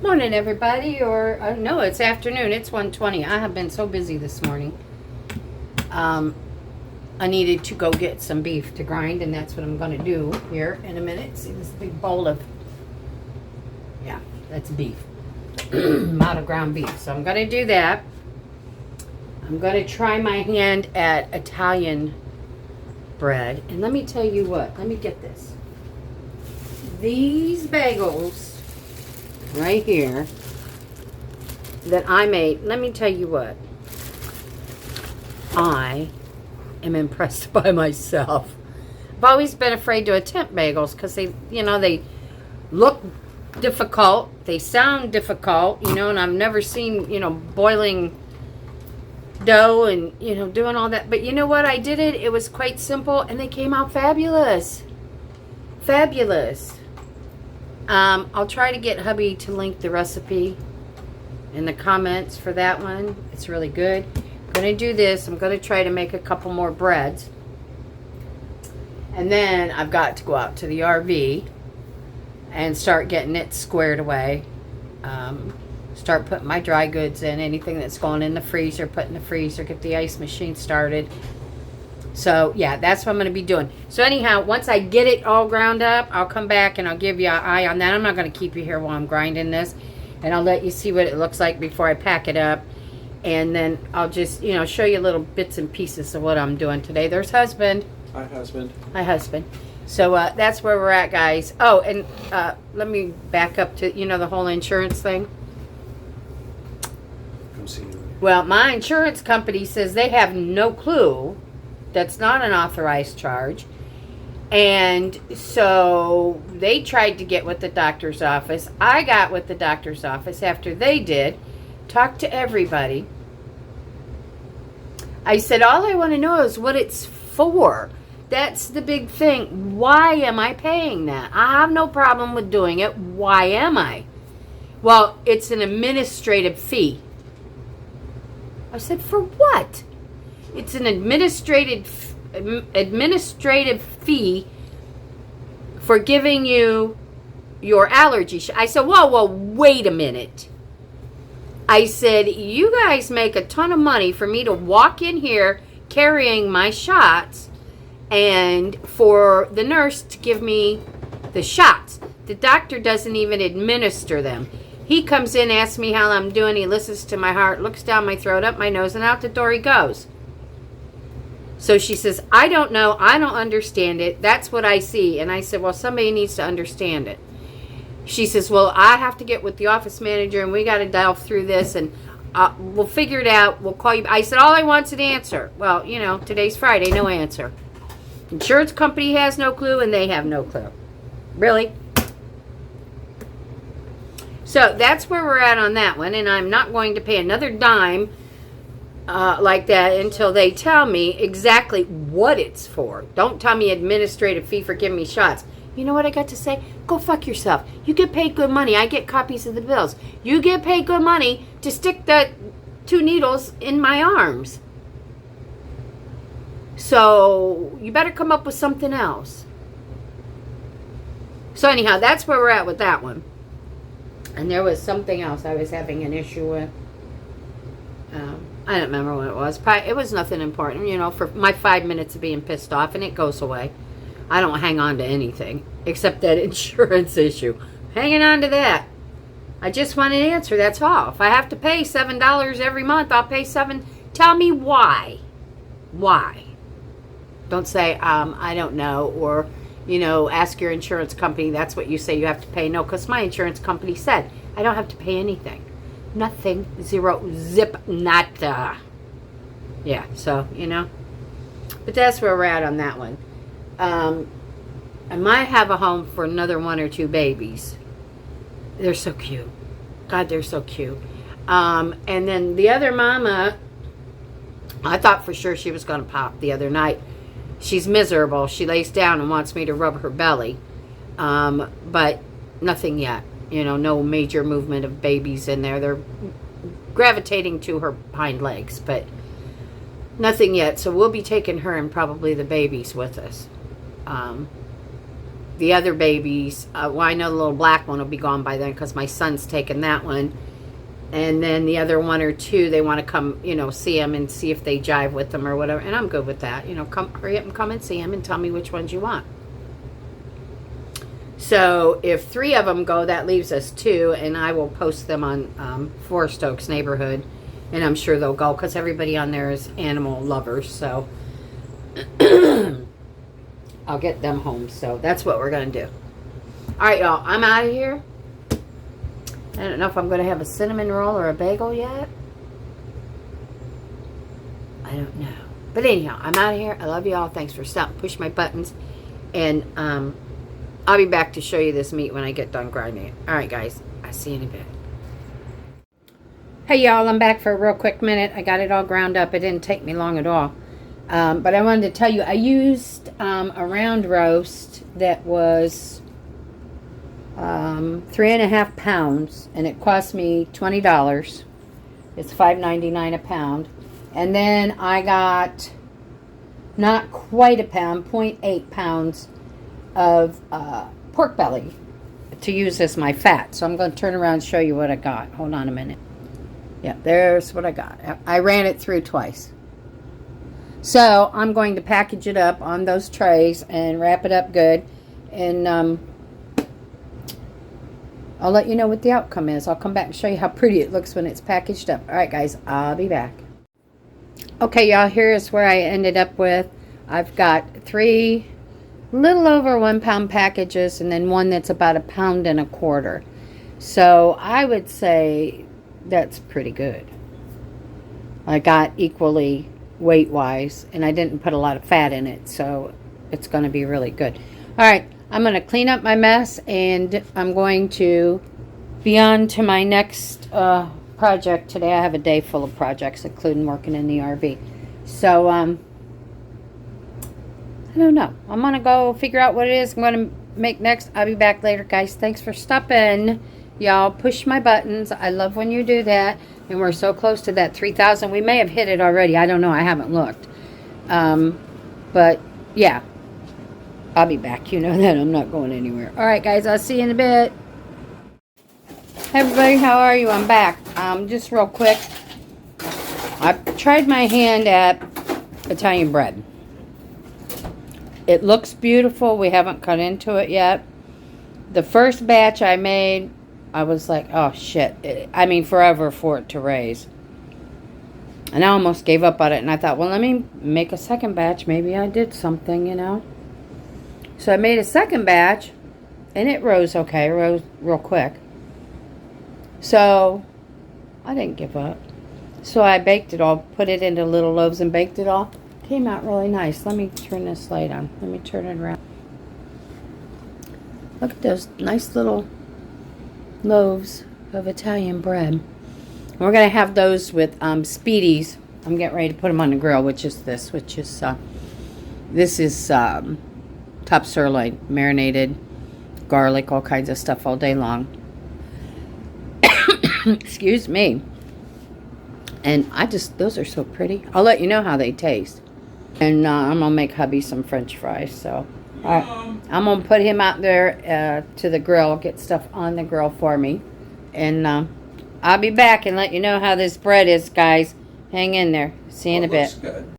Morning, everybody, or no, it's afternoon. It's 1:20. I have been so busy this morning. I needed to go get some beef to grind, and that's what I'm going to do here in a minute. See this big bowl of, yeah, that's beef. Out of ground beef. So I'm going to do that. I'm going to try my hand at Italian bread. And let me tell you what. Let me get this. These bagels right here that I made, let me tell you what, I am impressed by myself. I've always been afraid to attempt bagels because they look difficult, they sound difficult, and I've never seen, boiling dough and, doing all that. But you know what? I did it. It was quite simple and they came out fabulous. Fabulous. I'll try to get hubby to link the recipe in the comments for that one. It's really good. I'm going to do this. I'm going to try to make a couple more breads. And then I've got to go out to the RV and start getting it squared away. Start putting my dry goods in. Anything that's going in the freezer, put in the freezer. Get the ice machine started. So, yeah, that's what I'm going to be doing. So, anyhow, once I get it all ground up, I'll come back and I'll give you an eye on that. I'm not going to keep you here while I'm grinding this. And I'll let you see what it looks like before I pack it up. And then I'll just, show you little bits and pieces of what I'm doing today. There's husband. Hi, husband. Hi, husband. So, that's where we're at, guys. Oh, and let me back up to, the whole insurance thing. I'm seeing you. Well, my insurance company says they have no clue. That's not an authorized charge. And so they tried to get with the doctor's office. I got with the doctor's office after they did. Talked to everybody. I said, all I want to know is what it's for. That's the big thing. Why am I paying that? I have no problem with doing it. Why am I? Well, it's an administrative fee. I said, for what? It's an administrative fee for giving you your allergy shot. I said, whoa, wait a minute. I said, you guys make a ton of money for me to walk in here carrying my shots and for the nurse to give me the shots. The doctor doesn't even administer them. He comes in, asks me how I'm doing. He listens to my heart, looks down my throat, up my nose, and out the door he goes. So she says, I don't know. I don't understand it. That's what I see. And I said, well, somebody needs to understand it. She says, well, I have to get with the office manager and we got to delve through this and we'll figure it out. We'll call you. I said, all I want's an answer. Well, today's Friday, no answer. Insurance company has no clue and they have no clue. Really? So that's where we're at on that one. And I'm not going to pay another dime like that until they tell me exactly what it's for. Don't tell me administrative fee for giving me shots. You know what I got to say? Go fuck yourself. You get paid good money. I get copies of the bills. You get paid good money to stick the 2 needles in my arms. So you better come up with something else. So anyhow, that's where we're at with that one. And there was something else I was having an issue with. I don't remember what it was. Probably, it was nothing important, for my 5 minutes of being pissed off, and it goes away. I don't hang on to anything except that insurance issue. Hanging on to that. I just want an answer, that's all. If I have to pay $7 every month, I'll pay $7. Tell me why. Why? Don't say, I don't know, or, ask your insurance company. That's what you say you have to pay. No, because my insurance company said I don't have to pay anything. Nothing, zero, zip, nada. Yeah, so, But that's where we're at on that one. I might have a home for another 1 or 2 babies. They're so cute. God, they're so cute. And then the other mama, I thought for sure she was going to pop the other night. She's miserable. She lays down and wants me to rub her belly. But nothing yet. No major movement of babies in there. They're gravitating to her hind legs, but nothing yet. So we'll be taking her and probably the babies with us. the other babies, well, I know the little black one will be gone by then because my son's taking that one. And then the other one or two, they want to come, you know, see them and see if they jive with them or whatever. And I'm good with that. You know, hurry up and come and see them and tell me which ones you want. So if 3 of them go, that leaves us 2. And I will post them on Forest Oaks neighborhood. And I'm sure they'll go because everybody on there is animal lovers. So I'll get them home. So that's what we're going to do. All right, y'all. I'm out of here. I don't know if I'm going to have a cinnamon roll or a bagel yet. I don't know. But anyhow, I'm out of here. I love y'all. Thanks for stopping. Push my buttons. And I'll be back to show you this meat when I get done grinding it. All right, guys. I'll see you in a bit. Hey, y'all. I'm back for a real quick minute. I got it all ground up. It didn't take me long at all. But I wanted to tell you, I used a round roast that was 3.5 pounds, and it cost me $20. It's $5.99 a pound. And then I got not quite a pound, 0.8 pounds of pork belly to use as my fat. So I'm going to turn around and show you what I got. Hold on a minute. Yeah, there's what I got. I ran it through twice. So I'm going to package it up on those trays and wrap it up good. And I'll let you know what the outcome is. I'll come back and show you how pretty it looks when it's packaged up. All right, guys, I'll be back. Okay, y'all, here's where I ended up with. I've got 3 little over 1 pound packages and then one that's about 1.25 pounds. So I would say that's pretty good. I got equally weight-wise, and I didn't put a lot of fat in it, so it's going to be really good. All right. I'm going to clean up my mess, and I'm going to be on to my next project today. I have a day full of projects, including working in the RV. So, I don't know. I'm going to go figure out what it is I'm going to make next. I'll be back later, guys. Thanks for stopping. Y'all push my buttons. I love when you do that. And we're so close to that 3,000. We may have hit it already. I don't know. I haven't looked. But, yeah. I'll be back. You know that. I'm not going anywhere. All right, guys. I'll see you in a bit. Hey, everybody. How are you? I'm back. Just real quick. I tried my hand at Italian bread. It looks beautiful. We haven't cut into it yet. The first batch I made, I was like, oh, shit. I mean, forever for it to raise. And I almost gave up on it. And I thought, well, let me make a second batch. Maybe I did something, you know. So I made a second batch, and it rose okay, rose real quick. So I didn't give up. So I baked it all, put it into little loaves and baked it all. Came out really nice. Let me turn this light on. Let me turn it around. Look at those nice little loaves of Italian bread. And we're going to have those with Speedies. I'm getting ready to put them on the grill, which is this, this is top sirloin, marinated, garlic, all kinds of stuff all day long. Excuse me. And those are so pretty. I'll let you know how they taste. And I'm going to make hubby some french fries. So, all right. I'm going to put him out there to the grill, get stuff on the grill for me. And I'll be back and let you know how this bread is, guys. Hang in there. See you in a bit. Good.